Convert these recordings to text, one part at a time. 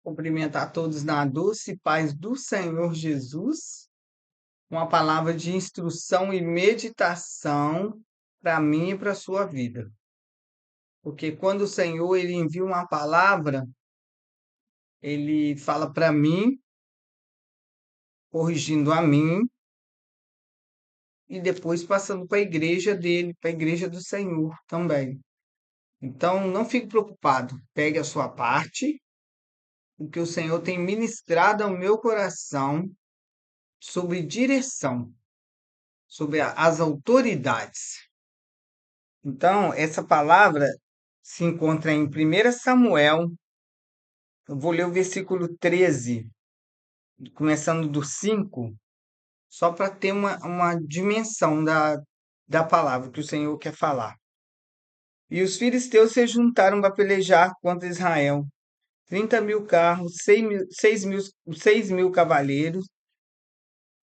Cumprimentar todos na doce paz do Senhor Jesus, uma palavra de instrução e meditação para mim e para a sua vida. Porque quando o Senhor ele envia uma palavra, ele fala para mim, corrigindo a mim e depois passando para a igreja dele, para a igreja do Senhor também. Então, não fique preocupado, pegue a sua parte, o que o Senhor tem ministrado ao meu coração sobre direção, sobre as autoridades. Então, essa palavra se encontra em 1 Samuel, eu vou ler o versículo 13, começando do 5, só para ter uma dimensão da palavra que o Senhor quer falar. E os filisteus se juntaram para pelejar contra Israel. 30.000 carros, 6.000 cavaleiros,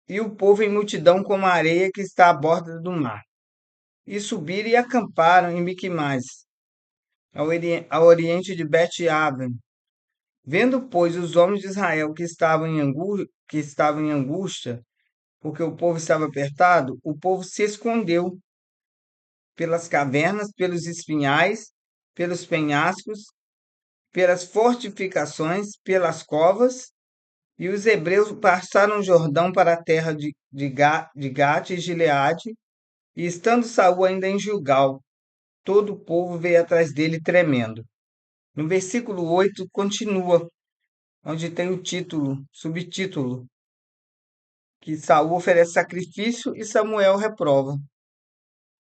e o povo em multidão como a areia que está à borda do mar. E subiram e acamparam em Miquimais, ao oriente de Bet-aven. Vendo, pois, os homens de Israel que estavam em angústia, porque o povo estava apertado, o povo se escondeu pelas cavernas, pelos espinhais, pelos penhascos, pelas fortificações, pelas covas, e os hebreus passaram o Jordão para a terra de Gate e Gileade, e estando Saul ainda em Gilgal, todo o povo veio atrás dele tremendo. No versículo 8 continua, onde tem o título, subtítulo, que Saul oferece sacrifício e Samuel reprova.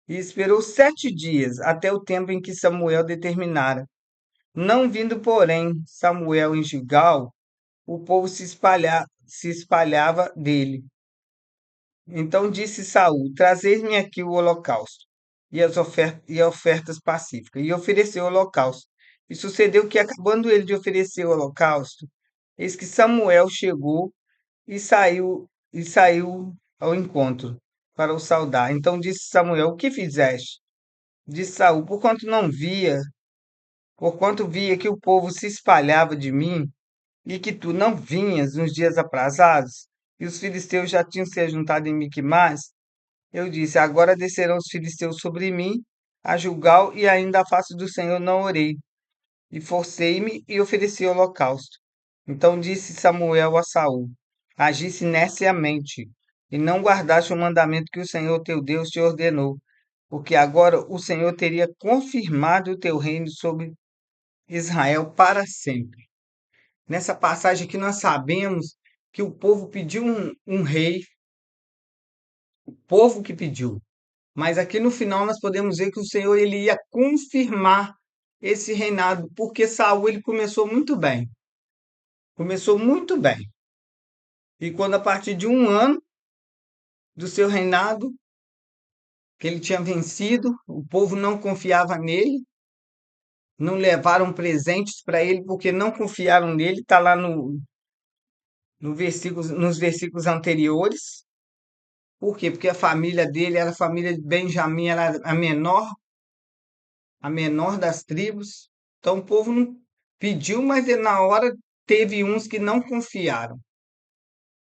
E esperou 7 dias, até o tempo em que Samuel determinara. Não vindo, porém, Samuel em Gilgal, o povo se espalhava dele. Então disse Saul: Trazei-me aqui o holocausto e ofertas pacíficas. E ofereceu o holocausto. E sucedeu que, acabando ele de oferecer o holocausto, eis que Samuel chegou e saiu ao encontro para o saudar. Então disse Samuel: O que fizeste? Disse Saul: Porquanto via que o povo se espalhava de mim, e que tu não vinhas nos dias aprazados, e os filisteus já tinham se ajuntado em Miquimais, eu disse: Agora descerão os filisteus sobre mim a Gilgal, e ainda a face do Senhor não orei. E forcei-me e ofereci holocausto. Então disse Samuel a Saul: Agisse neciamente, e não guardaste o mandamento que o Senhor teu Deus te ordenou, porque agora o Senhor teria confirmado o teu reino sobre Israel para sempre. Nessa passagem aqui nós sabemos que o povo pediu um rei, o povo que pediu. Mas aqui no final nós podemos ver que o Senhor ele ia confirmar esse reinado, porque Saul ele começou muito bem. Começou muito bem. E quando a partir de 1 ano do seu reinado, que ele tinha vencido, o povo não confiava nele, não levaram presentes para ele porque não confiaram nele, está lá nos versículos anteriores. Por quê? Porque a família dele era a família de Benjamim, era a menor das tribos. Então o povo não pediu, mas na hora teve uns que não confiaram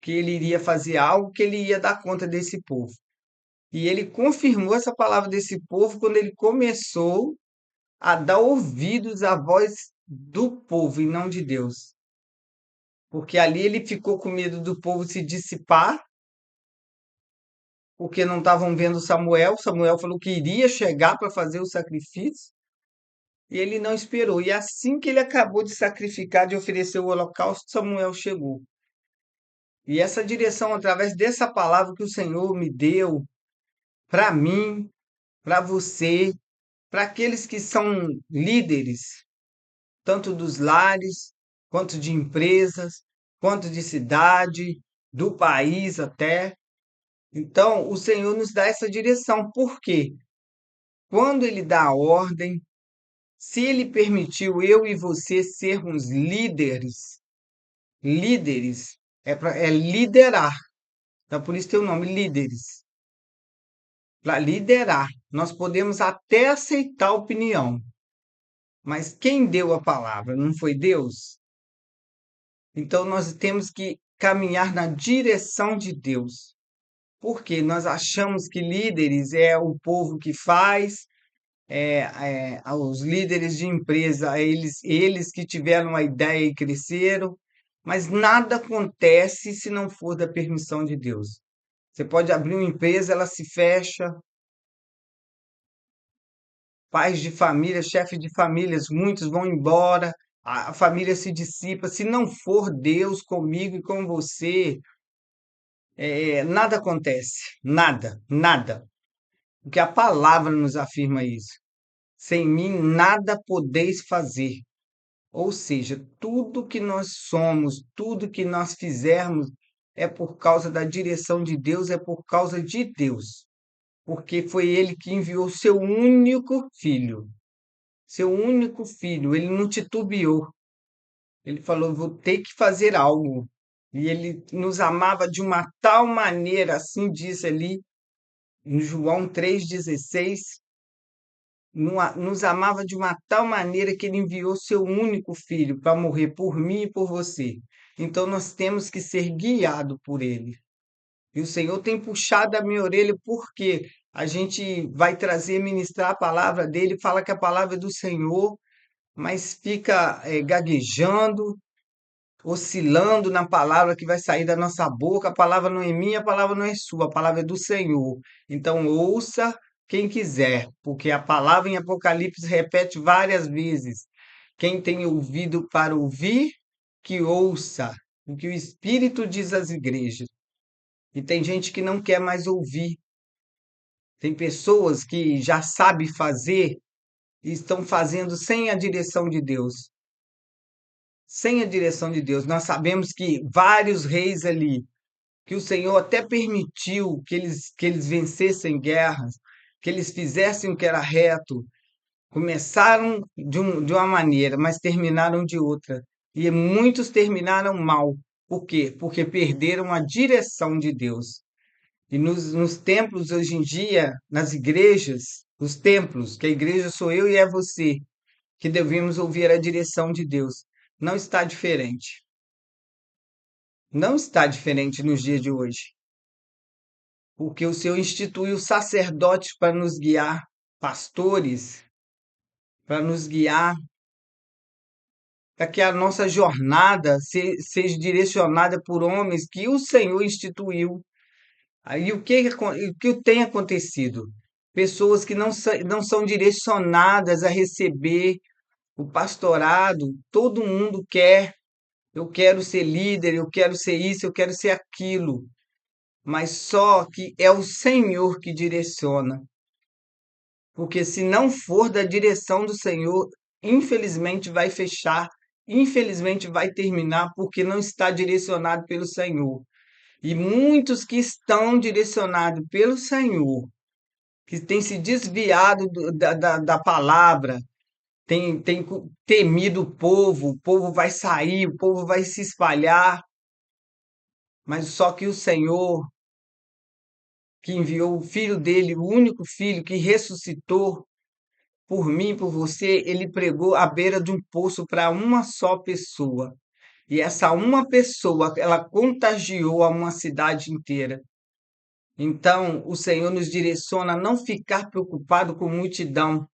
que ele iria fazer algo, que ele ia dar conta desse povo. E ele confirmou essa palavra desse povo quando ele começou a dar ouvidos à voz do povo e não de Deus. Porque ali ele ficou com medo do povo se dissipar, porque não estavam vendo Samuel. Samuel falou que iria chegar para fazer o sacrifício. E ele não esperou. E assim que ele acabou de sacrificar, de oferecer o holocausto, Samuel chegou. E essa direção, através dessa palavra que o Senhor me deu, para mim, para você, para aqueles que são líderes, tanto dos lares, quanto de empresas, quanto de cidade, do país até. Então, o Senhor nos dá essa direção. Por quê? Quando Ele dá a ordem, se Ele permitiu eu e você sermos líderes é liderar. Então, por isso tem o nome líderes. Para liderar, nós podemos até aceitar a opinião, mas quem deu a palavra não foi Deus? Então nós temos que caminhar na direção de Deus. Porque nós achamos que líderes é o povo que faz, os líderes de empresa, eles que tiveram a ideia e cresceram, mas nada acontece se não for da permissão de Deus. Você pode abrir uma empresa, ela se fecha, pais de família, chefes de famílias, muitos vão embora, a família se dissipa. Se não for Deus comigo e com você, nada acontece, nada, nada. Porque a palavra nos afirma isso. Sem mim nada podeis fazer. Ou seja, tudo que nós somos, tudo que nós fizermos é por causa da direção de Deus, é por causa de Deus. Porque foi Ele que enviou seu único filho. Seu único filho. Ele não titubeou. Ele falou: vou ter que fazer algo. E ele nos amava de uma tal maneira, assim diz ali em João 3,16, nos amava de uma tal maneira que ele enviou seu único filho para morrer por mim e por você. Então nós temos que ser guiados por ele. E o Senhor tem puxado a minha orelha porque a gente vai trazer, ministrar a palavra dele, fala que a palavra é do Senhor, mas fica gaguejando, oscilando na palavra que vai sair da nossa boca. A palavra não é minha, a palavra não é sua, a palavra é do Senhor. Então ouça quem quiser, porque a palavra em Apocalipse repete várias vezes. Quem tem ouvido para ouvir, que ouça o que o Espírito diz às igrejas. E tem gente que não quer mais ouvir. Tem pessoas que já sabem fazer e estão fazendo sem a direção de Deus. Sem a direção de Deus. Nós sabemos que vários reis ali, que o Senhor até permitiu que eles vencessem guerras, que eles fizessem o que era reto, começaram de uma maneira, mas terminaram de outra. E muitos terminaram mal. Por quê? Porque perderam a direção de Deus. E nos templos hoje em dia, nas igrejas, os templos, que a igreja sou eu e é você, que devemos ouvir a direção de Deus. Não está diferente. Não está diferente nos dias de hoje. Porque o Senhor instituiu sacerdotes para nos guiar, pastores para nos guiar, para que a nossa jornada seja direcionada por homens que o Senhor instituiu. Aí o que tem acontecido? Pessoas que não são direcionadas a receber o pastorado, todo mundo quer. Eu quero ser líder, eu quero ser isso, eu quero ser aquilo. Mas só que é o Senhor que direciona. Porque se não for da direção do Senhor, infelizmente vai fechar, infelizmente vai terminar, porque não está direcionado pelo Senhor. E muitos que estão direcionados pelo Senhor, que têm se desviado da palavra, têm temido o povo vai sair, o povo vai se espalhar, mas só que o Senhor, que enviou o filho dele, o único filho que ressuscitou, por mim, por você, ele pregou à beira de um poço para uma só pessoa. E essa uma pessoa, ela contagiou a uma cidade inteira. Então, o Senhor nos direciona a não ficar preocupado com multidão.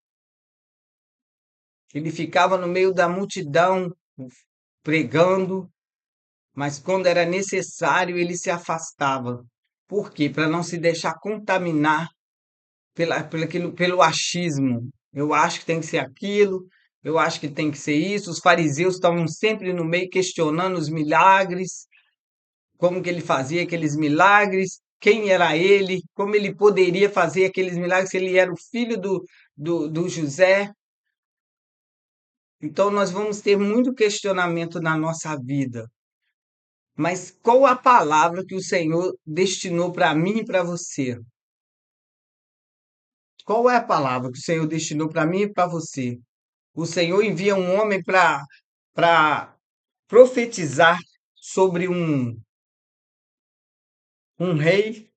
Ele ficava no meio da multidão pregando, mas quando era necessário, ele se afastava. Por quê? Para não se deixar contaminar pelo achismo. Eu acho que tem que ser aquilo, eu acho que tem que ser isso. Os fariseus estavam sempre no meio questionando os milagres, como que ele fazia aqueles milagres, quem era ele, como ele poderia fazer aqueles milagres se ele era o filho do José. Então nós vamos ter muito questionamento na nossa vida. Mas qual a palavra que o Senhor destinou para mim e para você? Qual é a palavra que o Senhor destinou para mim e para você? O Senhor envia um homem para profetizar sobre um rei,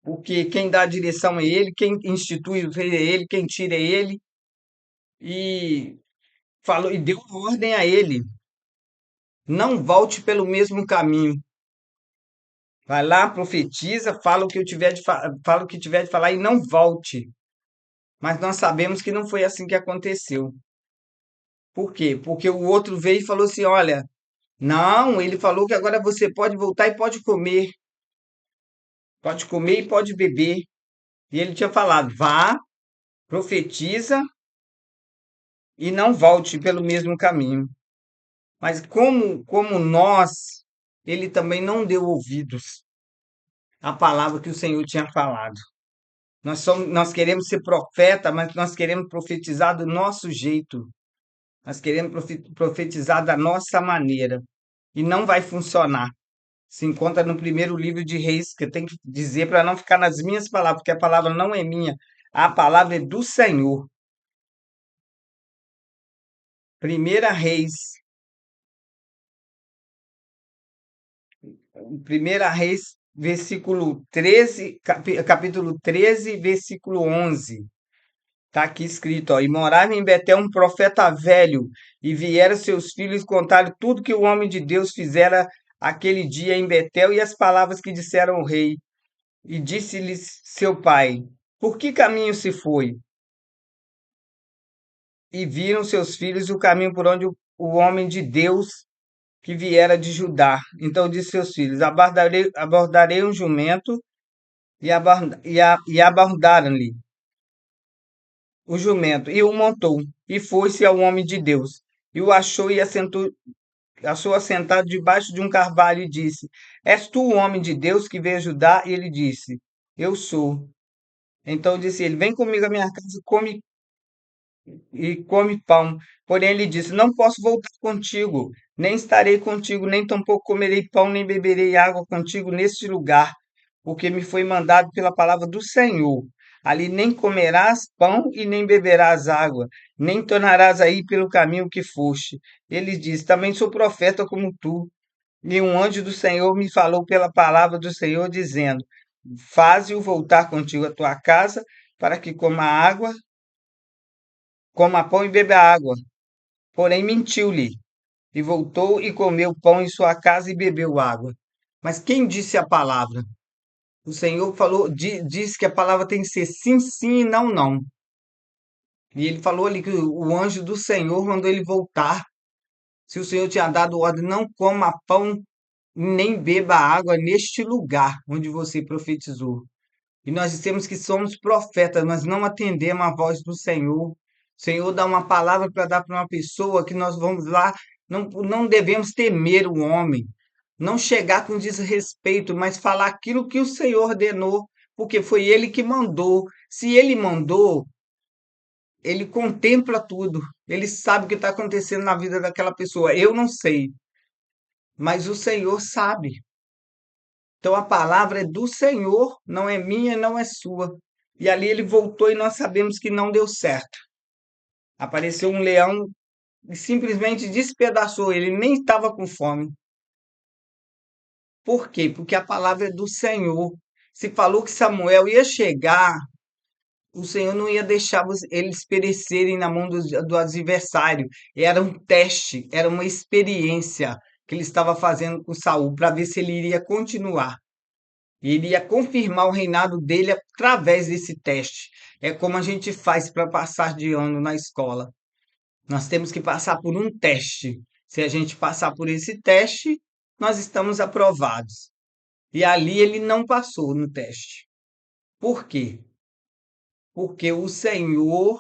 porque quem dá a direção é ele, quem institui o rei é ele, quem tira é ele, e falou e deu ordem a ele. Não volte pelo mesmo caminho. Vai lá, profetiza, fala o que eu tiver fala o que tiver de falar e não volte. Mas nós sabemos que não foi assim que aconteceu. Por quê? Porque o outro veio e falou assim: olha, não, ele falou que agora você pode voltar e pode comer e pode beber. E ele tinha falado: vá, profetiza e não volte pelo mesmo caminho. Mas como nós, ele também não deu ouvidos à palavra que o Senhor tinha falado. Nós queremos ser profeta, mas nós queremos profetizar do nosso jeito. Nós queremos profetizar da nossa maneira. E não vai funcionar. Se encontra no primeiro livro de Reis, que eu tenho que dizer para não ficar nas minhas palavras, porque a palavra não é minha, a palavra é do Senhor. Primeira Reis, Primeira Reis, versículo 13, capítulo 13, versículo 11. Está aqui escrito, ó, e morava em Betel um profeta velho, e vieram seus filhos contar tudo que o homem de Deus fizera aquele dia em Betel e as palavras que disseram o rei. E disse-lhes seu pai: por que caminho se foi? E viram seus filhos o caminho por onde o homem de Deus que viera de Judá. Então disse seus filhos: abordarei um jumento e abordaram-lhe o jumento e o montou e foi-se ao homem de Deus e o achou e achou assentado debaixo de um carvalho e disse: és tu o homem de Deus que veio ajudar? E ele disse: eu sou. Então disse ele: vem comigo à minha casa, come pão. Porém ele disse: não posso voltar contigo, nem estarei contigo, nem tampouco comerei pão, nem beberei água contigo neste lugar, porque me foi mandado pela palavra do Senhor. Ali nem comerás pão e nem beberás água, nem tornarás aí pelo caminho que foste. Ele disse: também sou profeta como tu. E um anjo do Senhor me falou pela palavra do Senhor, dizendo: faze-o voltar contigo à tua casa, para que coma pão e beba água. Porém mentiu-lhe, e voltou e comeu pão em sua casa e bebeu água. Mas quem disse a palavra? O Senhor falou, disse que a palavra tem que ser sim, sim e não, não. E ele falou ali que o anjo do Senhor mandou ele voltar. Se o Senhor tinha dado ordem, não coma pão nem beba água neste lugar onde você profetizou. E nós dissemos que somos profetas, mas não atendemos a voz do Senhor. O Senhor dá uma palavra para dar para uma pessoa que nós vamos lá, não devemos temer o homem, não chegar com desrespeito, mas falar aquilo que o Senhor ordenou, porque foi ele que mandou. Se ele mandou, ele contempla tudo, ele sabe o que está acontecendo na vida daquela pessoa. Eu não sei, mas o Senhor sabe. Então a palavra é do Senhor, não é minha, não é sua. E ali ele voltou e nós sabemos que não deu certo. Apareceu um leão e simplesmente despedaçou ele, nem estava com fome. Por quê? Porque a palavra é do Senhor. Se falou que Samuel ia chegar, o Senhor não ia deixar eles perecerem na mão do adversário. Era um teste, era uma experiência que ele estava fazendo com Saul para ver se ele iria continuar. E ele ia confirmar o reinado dele através desse teste. É como a gente faz para passar de ano na escola. Nós temos que passar por um teste. Se a gente passar por esse teste, nós estamos aprovados. E ali ele não passou no teste. Por quê? Porque o Senhor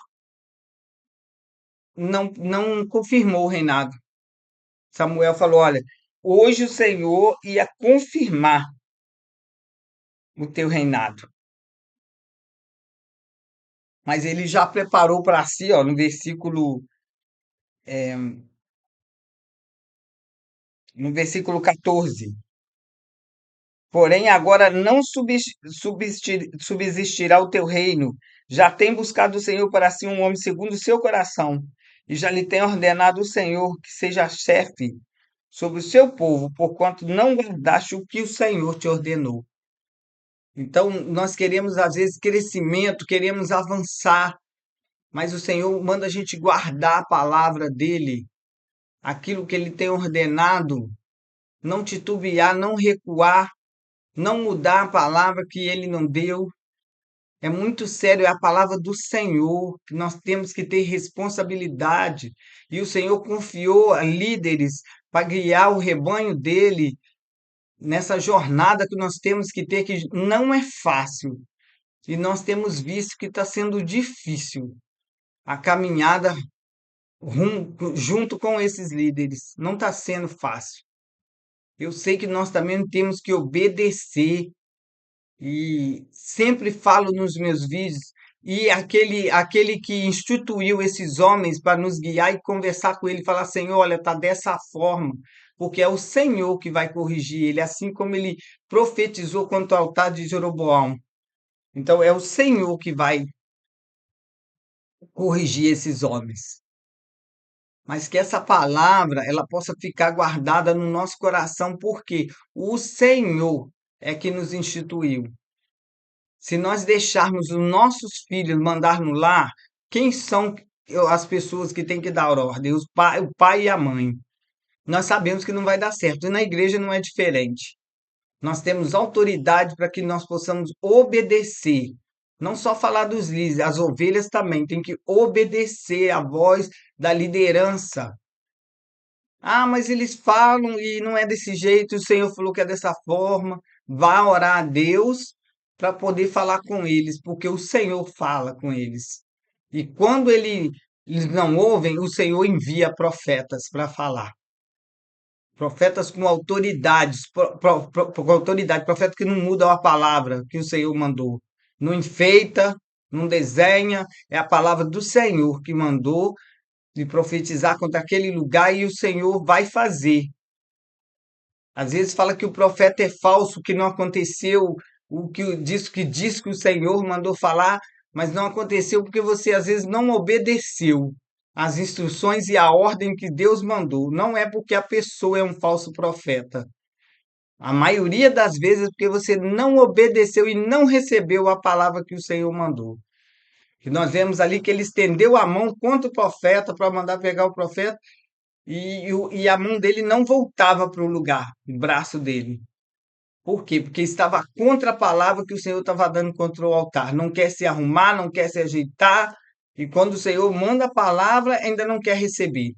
não confirmou o reinado. Samuel falou: olha, hoje o Senhor ia confirmar o teu reinado. Mas ele já preparou para si, ó, no versículo 14. Porém, agora não subsistirá o teu reino. Já tem buscado o Senhor para si um homem segundo o seu coração, e já lhe tem ordenado o Senhor que seja chefe sobre o seu povo, porquanto não guardaste o que o Senhor te ordenou. Então, nós queremos, às vezes, crescimento, queremos avançar, mas o Senhor manda a gente guardar a palavra dele. aquilo que ele tem ordenado, não titubear, não recuar, não mudar a palavra que ele não deu. É muito sério, é a palavra do Senhor, que nós temos que ter responsabilidade. E o Senhor confiou a líderes para guiar o rebanho dele nessa jornada que nós temos que ter, que não é fácil. E nós temos visto que está sendo difícil a caminhada junto com esses líderes. Não está sendo fácil. Eu sei que nós também temos que obedecer e sempre falo nos meus vídeos, e aquele que instituiu esses homens para nos guiar e conversar com ele, falar, Senhor, olha, tá dessa forma, porque é o Senhor que vai corrigir ele, assim como ele profetizou quanto ao altar de Jeroboão. Então é o Senhor que vai corrigir esses homens. Mas que essa palavra ela possa ficar guardada no nosso coração, porque o Senhor é que nos instituiu. Se nós deixarmos os nossos filhos mandar no lar, quem são as pessoas que têm que dar ordem? O pai e a mãe. Nós sabemos que não vai dar certo. E na igreja não é diferente. Nós temos autoridade para que nós possamos obedecer. Não só falar dos líderes, as ovelhas também têm que obedecer à voz da liderança. Ah, mas eles falam e não é desse jeito, o Senhor falou que é dessa forma. Vá orar a Deus para poder falar com eles, porque o Senhor fala com eles. E quando eles não ouvem, o Senhor envia profetas para falar. Profetas com autoridades, com autoridade, profetas que não mudam a palavra que o Senhor mandou. Não enfeita, não desenha, é a palavra do Senhor que mandou de profetizar contra aquele lugar e o Senhor vai fazer. Às vezes fala que o profeta é falso, que não aconteceu diz que o Senhor mandou falar, mas não aconteceu porque você às vezes não obedeceu às instruções e à ordem que Deus mandou. Não é porque a pessoa é um falso profeta. A maioria das vezes é porque você não obedeceu e não recebeu a palavra que o Senhor mandou. Que nós vemos ali que ele estendeu a mão contra o profeta para mandar pegar o profeta e a mão dele não voltava para o lugar, o braço dele. Por quê? Porque estava contra a palavra que o Senhor estava dando contra o altar. Não quer se arrumar, não quer se ajeitar. E quando o Senhor manda a palavra, ainda não quer receber.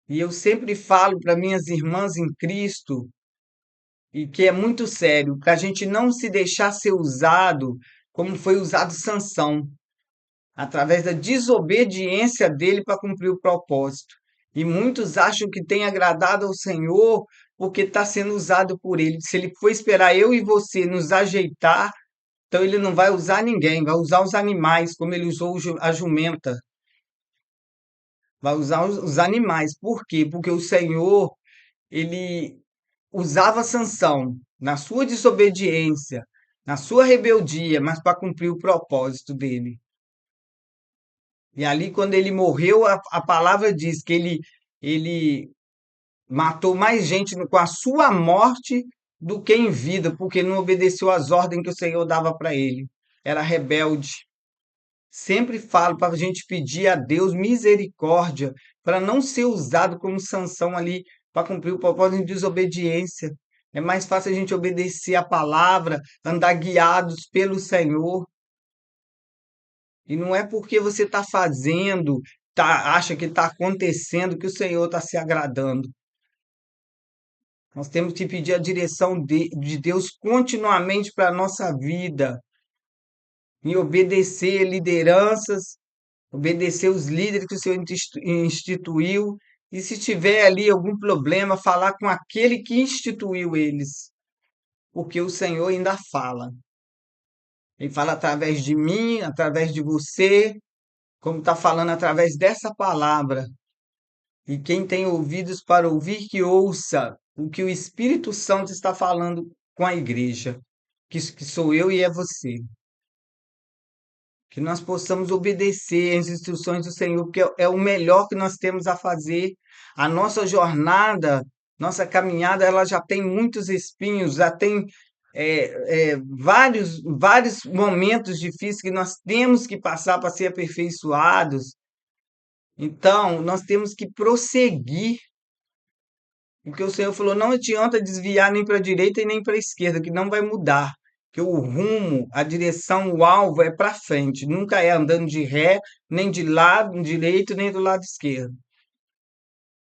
E eu sempre falo para minhas irmãs em Cristo, e que é muito sério, para a gente não se deixar ser usado como foi usado Sansão, através da desobediência dele para cumprir o propósito. E muitos acham que tem agradado ao Senhor porque está sendo usado por ele. Se ele for esperar eu e você nos ajeitar, então ele não vai usar ninguém, vai usar os animais, como ele usou a jumenta. Vai usar os animais. Por quê? Porque o Senhor, ele usava Sansão na sua desobediência, na sua rebeldia, mas para cumprir o propósito dele. E ali, quando ele morreu, a palavra diz que ele matou mais gente com a sua morte do que em vida, porque não obedeceu às ordens que o Senhor dava para ele. Era rebelde. Sempre falo para a gente pedir a Deus misericórdia para não ser usado como Sansão ali para cumprir o propósito de desobediência. É mais fácil a gente obedecer a palavra, andar guiados pelo Senhor. E não é porque você está fazendo, acha que está acontecendo, que o Senhor está se agradando. Nós temos que pedir a direção de Deus continuamente para a nossa vida, e obedecer lideranças, obedecer os líderes que o Senhor instituiu, e se tiver ali algum problema, falar com aquele que instituiu eles, porque o Senhor ainda fala. Ele fala através de mim, através de você, como está falando através dessa palavra. E quem tem ouvidos para ouvir, que ouça o que o Espírito Santo está falando com a igreja, que sou eu e é você. Que nós possamos obedecer às instruções do Senhor, porque é o melhor que nós temos a fazer. A nossa jornada, nossa caminhada, ela já tem muitos espinhos, já tem vários momentos difíceis que nós temos que passar para ser aperfeiçoados. Então, nós temos que prosseguir, porque o Senhor falou: não adianta desviar nem para a direita e nem para a esquerda, que não vai mudar. Que o rumo, a direção, o alvo é para frente, nunca é andando de ré, nem de lado direito, nem do lado esquerdo.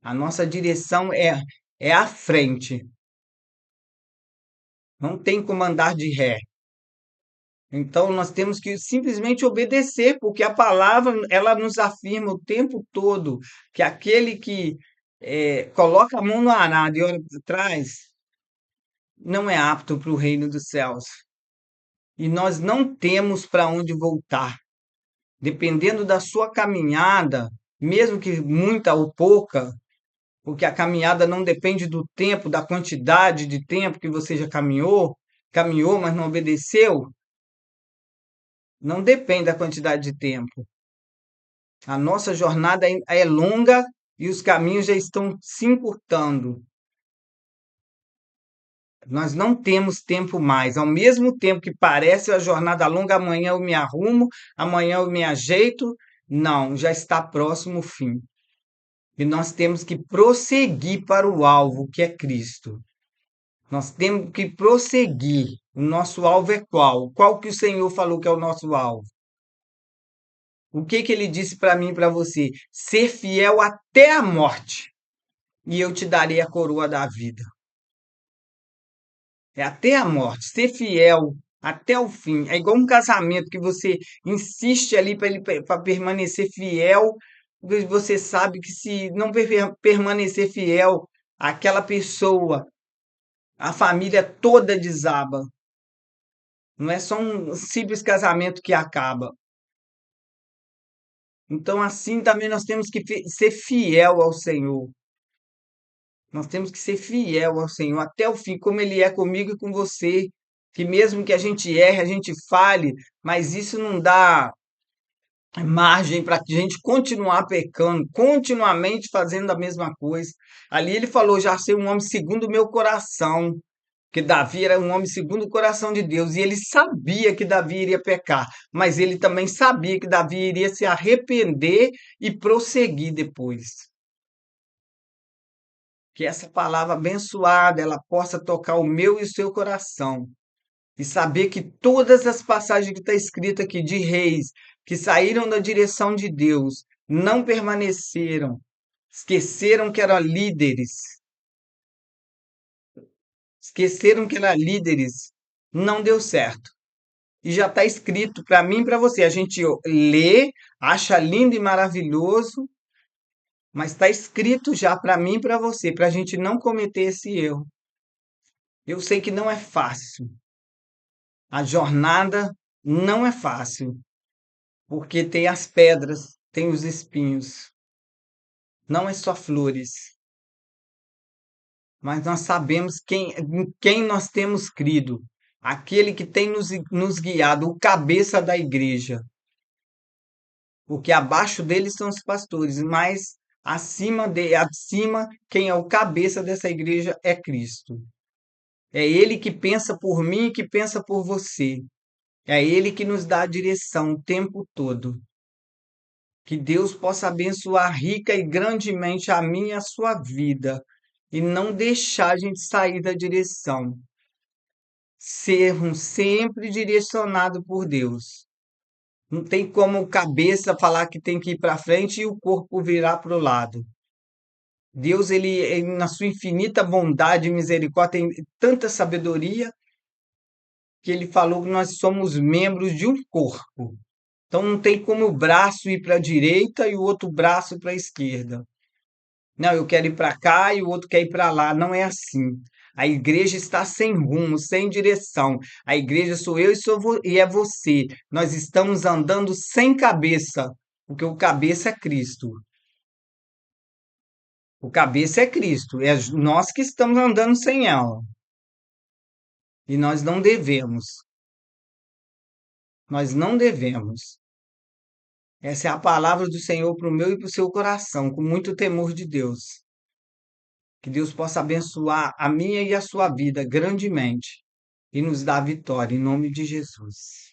A nossa direção é à frente, não tem como andar de ré. Então nós temos que simplesmente obedecer, porque a palavra ela nos afirma o tempo todo que aquele que coloca a mão no arado e olha para trás não é apto para o reino dos céus. E nós não temos para onde voltar. Dependendo da sua caminhada, mesmo que muita ou pouca, porque a caminhada não depende do tempo, da quantidade de tempo que você já caminhou, mas não obedeceu, não depende da quantidade de tempo. A nossa jornada é longa e os caminhos já estão se encurtando. Nós não temos tempo mais. Ao mesmo tempo que parece a jornada longa, amanhã eu me arrumo, amanhã eu me ajeito. Não, já está próximo o fim. E nós temos que prosseguir para o alvo, que é Cristo. Nós temos que prosseguir. O nosso alvo é qual? Qual que o Senhor falou que é o nosso alvo? O que que ele disse para mim e para você? Ser fiel até a morte, e eu te darei a coroa da vida. É até a morte, ser fiel até o fim. É igual um casamento que você insiste ali para ele para permanecer fiel, porque você sabe que se não permanecer fiel, aquela pessoa, a família toda desaba. Não é só um simples casamento que acaba. Então, assim também nós temos que ser fiel ao Senhor. Nós temos que ser fiel ao Senhor até o fim, como Ele é comigo e com você. Que mesmo que a gente erre, a gente fale, mas isso não dá margem para a gente continuar pecando, continuamente fazendo a mesma coisa. Ali ele falou: já ser um homem segundo o meu coração. Que Davi era um homem segundo o coração de Deus, e ele sabia que Davi iria pecar, mas ele também sabia que Davi iria se arrepender e prosseguir depois. Que essa palavra abençoada ela possa tocar o meu e o seu coração e saber que todas as passagens que está escrita aqui de reis que saíram da direção de Deus não permaneceram, esqueceram que eram líderes, não deu certo. E já está escrito para mim e para você. A gente lê, acha lindo e maravilhoso, mas está escrito já para mim e para você, para a gente não cometer esse erro. Eu sei que não é fácil. A jornada não é fácil, porque tem as pedras, tem os espinhos. Não é só flores, mas nós sabemos em quem nós temos crido. Aquele que tem nos guiado, o cabeça da igreja. Porque abaixo dele são os pastores, mas acima, quem é o cabeça dessa igreja é Cristo. É Ele que pensa por mim e que pensa por você. É Ele que nos dá a direção o tempo todo. Que Deus possa abençoar rica e grandemente a minha e a sua vida e não deixar a gente sair da direção. Sermos sempre direcionados por Deus. Não tem como o cabeça falar que tem que ir para frente e o corpo virar para o lado. Deus, na sua infinita bondade e misericórdia, tem tanta sabedoria que ele falou que nós somos membros de um corpo. Então não tem como o braço ir para a direita e o outro braço para a esquerda. Não, eu quero ir para cá e o outro quer ir para lá. Não é assim. A igreja está sem rumo, sem direção. A igreja sou eu e é você. Nós estamos andando sem cabeça, porque o cabeça é Cristo. O cabeça é Cristo. É nós que estamos andando sem ela. E nós não devemos. Nós não devemos. Essa é a palavra do Senhor para o meu e para o seu coração, com muito temor de Deus. Que Deus possa abençoar a minha e a sua vida grandemente e nos dar vitória, em nome de Jesus.